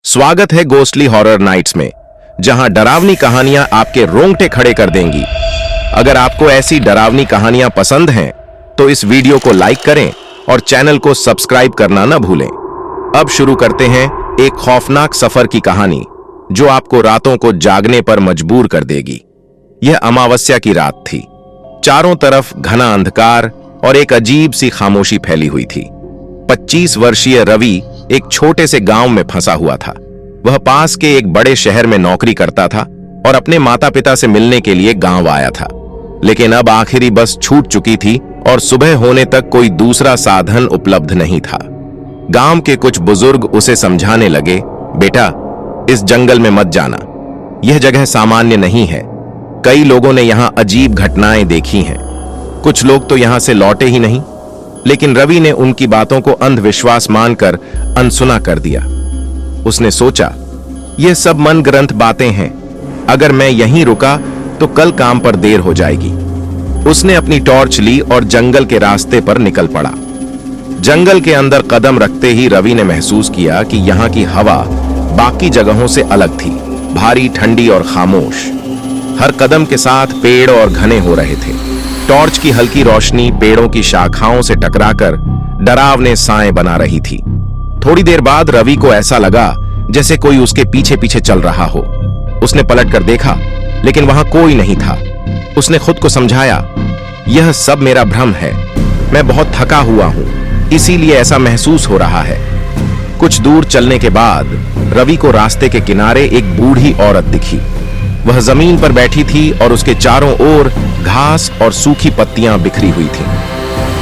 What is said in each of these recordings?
स्वागत है ghostly horror nights में, जहां डरावनी कहानियां आपके रोंगटे खड़े कर देंगी। अगर आपको ऐसी डरावनी कहानियां पसंद हैं, तो इस वीडियो को लाइक करें और चैनल को सब्सक्राइब करना न भूलें। अब शुरू करते हैं एक खौफनाक सफर की कहानी, जो आपको रातों को जागने पर मजबूर कर देगी। यह अमावस्या की रात थी। चारों तरफ घना अंधकार और एक अजीब सी खामोशी फैली हुई थी। 25 वर्षीय रवि एक छोटे से गांव में फंसा हुआ था। वह पास के एक बड़े शहर में नौकरी करता था और अपने माता पिता से मिलने के लिए गांव आया था। लेकिन अब आखिरी बस छूट चुकी थी और सुबह होने तक कोई दूसरा साधन उपलब्ध नहीं था। गांव के कुछ बुजुर्ग उसे समझाने लगे, बेटा, इस जंगल में मत जाना। यह जगह सामान्य नहीं है। कई लोगों ने यहां अजीब घटनाएं देखी हैं। कुछ लोग तो यहां से लौटे ही नहीं। लेकिन रवि ने उनकी बातों को अंधविश्वास मानकर अनसुना कर दिया। उसने सोचा, यह सब मनगढ़ंत बातें हैं। अगर मैं यहीं रुका तो कल काम पर देर हो जाएगी। उसने अपनी टॉर्च ली और जंगल के रास्ते पर निकल पड़ा। जंगल के अंदर कदम रखते ही रवि ने महसूस किया कि यहाँ की हवा बाकी जगहों से अलग थी, भारी, ठंडी और खामोश। हर कदम के साथ पेड़ और घने हो रहे थे। टॉर्च की हल्की रोशनी पेड़ों की शाखाओं से टकराकर डरावने साएं बना रही थी। थोड़ी देर बाद रवि को ऐसा लगा जैसे कोई उसके पीछे पीछे चल रहा हो। उसने पलटकर देखा, लेकिन वहां कोई नहीं था। उसने खुद को समझाया, यह सब मेरा भ्रम है। मैं बहुत थका हुआ हूं, इसीलिए ऐसा महसूस हो रहा है। कुछ दूर चलने के बाद रवि को रास्ते के किनारे एक बूढ़ी औरत दिखी। वह जमीन पर बैठी थी और उसके चारों ओर घास और सूखी पत्तियां बिखरी हुई थीं।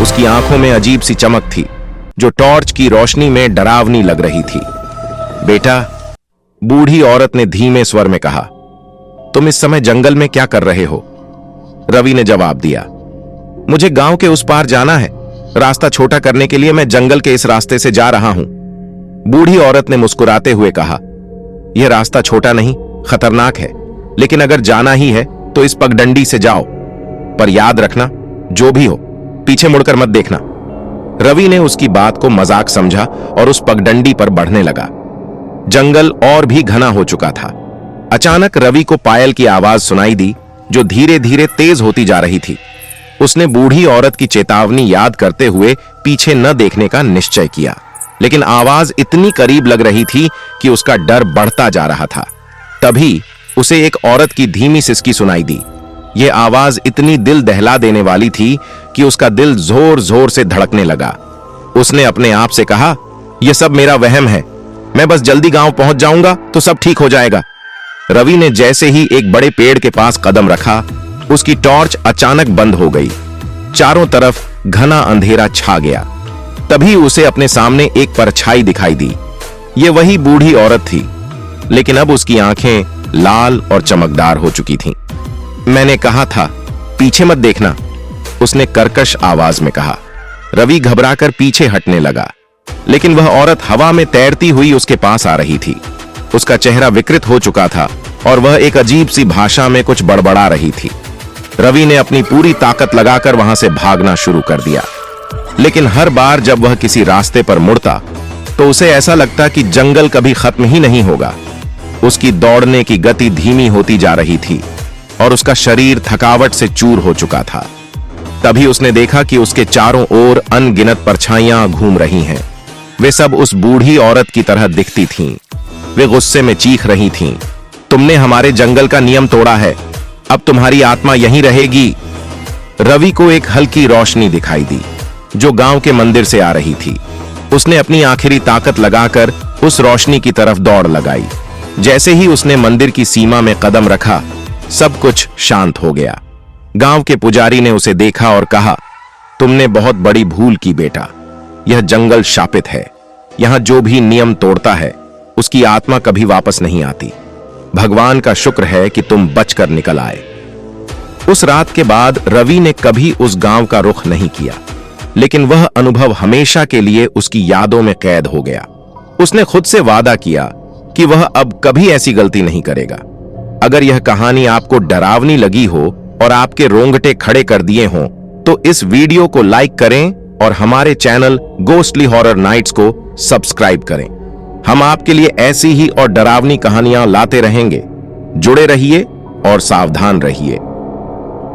उसकी आंखों में अजीब सी चमक थी, जो टॉर्च की रोशनी में डरावनी लग रही थी। बेटा, बूढ़ी औरत ने धीमे स्वर में कहा, तुम इस समय जंगल में क्या कर रहे हो? रवि ने जवाब दिया, मुझे गांव के उस पार जाना है। रास्ता छोटा करने के लिए मैं जंगल के इस रास्ते से जा रहा हूं। बूढ़ी औरत ने मुस्कुराते हुए कहा, यह रास्ता छोटा नहीं, खतरनाक है। लेकिन अगर जाना ही है तो इस पगडंडी से जाओ। पर याद रखना, जो भी हो, पीछे मुड़कर मत देखना। रवि ने उसकी बात को मजाक समझा और उस पगडंडी पर बढ़ने लगा। जंगल और भी घना हो चुका था। अचानक रवि को पायल की आवाज सुनाई दी, जो धीरे धीरे तेज होती जा रही थी। उसने बूढ़ी औरत की चेतावनी याद करते हुए पीछे न देखने का निश्चय किया। लेकिन आवाज इतनी करीब लग रही थी कि उसका डर बढ़ता जा रहा था। तभी उसे एक औरत की धीमी सिसकी सुनाई दी। यह आवाज इतनी दिल दहला देने वाली थी कि उसका दिल जोर जोर से धड़कने लगा। उसने अपने आप से कहा, यह सब मेरा वहम है। मैं बस जल्दी गांव पहुंच जाऊंगा तो सब ठीक हो जाएगा। रवि ने जैसे ही एक बड़े पेड़ के पास कदम रखा, उसकी टॉर्च अचानक बंद हो गई। चारों तरफ घना अंधेरा छा गया। तभी उसे अपने सामने एक परछाई दिखाई दी। यह वही बूढ़ी औरत थी, लेकिन अब उसकी आंखें लाल और चमकदार हो चुकी थीं। मैंने कहा था, पीछे मत देखना, उसने कर्कश आवाज में कहा। रवि घबराकर पीछे हटने लगा, लेकिन वह औरत हवा में तैरती हुई उसके पास आ रही थी। उसका चेहरा विकृत हो चुका था और वह एक अजीब सी भाषा में कुछ बड़बड़ा रही थी। रवि ने अपनी पूरी ताकत लगाकर वहां से भागना शुरू कर दिया। लेकिन हर बार जब वह किसी रास्ते पर मुड़ता, तो उसे ऐसा लगता कि जंगल कभी खत्म ही नहीं होगा। उसकी दौड़ने की गति धीमी होती जा रही थी और उसका शरीर थकावट से चूर हो चुका था। तभी उसने देखा कि उसके चारों ओर अनगिनत परछाइयां घूम रही हैं। वे सब उस बूढ़ी औरत की तरह दिखती थीं। वे गुस्से में चीख रही थीं, तुमने हमारे जंगल का नियम तोड़ा है, अब तुम्हारी आत्मा यहीं रहेगी। रवि को एक हल्की रोशनी दिखाई दी, जो गांव के मंदिर से आ रही थी। उसने अपनी आखिरी ताकत लगाकर उस रोशनी की तरफ दौड़ लगाई। जैसे ही उसने मंदिर की सीमा में कदम रखा, सब कुछ शांत हो गया। गांव के पुजारी ने उसे देखा और कहा, तुमने बहुत बड़ी भूल की बेटा। यह जंगल शापित है। यहां जो भी नियम तोड़ता है, उसकी आत्मा कभी वापस नहीं आती। भगवान का शुक्र है कि तुम बचकर निकल आए। उस रात के बाद रवि ने कभी उस गांव का रुख नहीं किया, लेकिन वह अनुभव हमेशा के लिए उसकी यादों में कैद हो गया। उसने खुद से वादा किया कि वह अब कभी ऐसी गलती नहीं करेगा। अगर यह कहानी आपको डरावनी लगी हो और आपके रोंगटे खड़े कर दिए हों, तो इस वीडियो को लाइक करें और हमारे चैनल गोस्टली हॉरर नाइट्स को सब्सक्राइब करें। हम आपके लिए ऐसी ही और डरावनी कहानियां लाते रहेंगे। जुड़े रहिए और सावधान रहिए।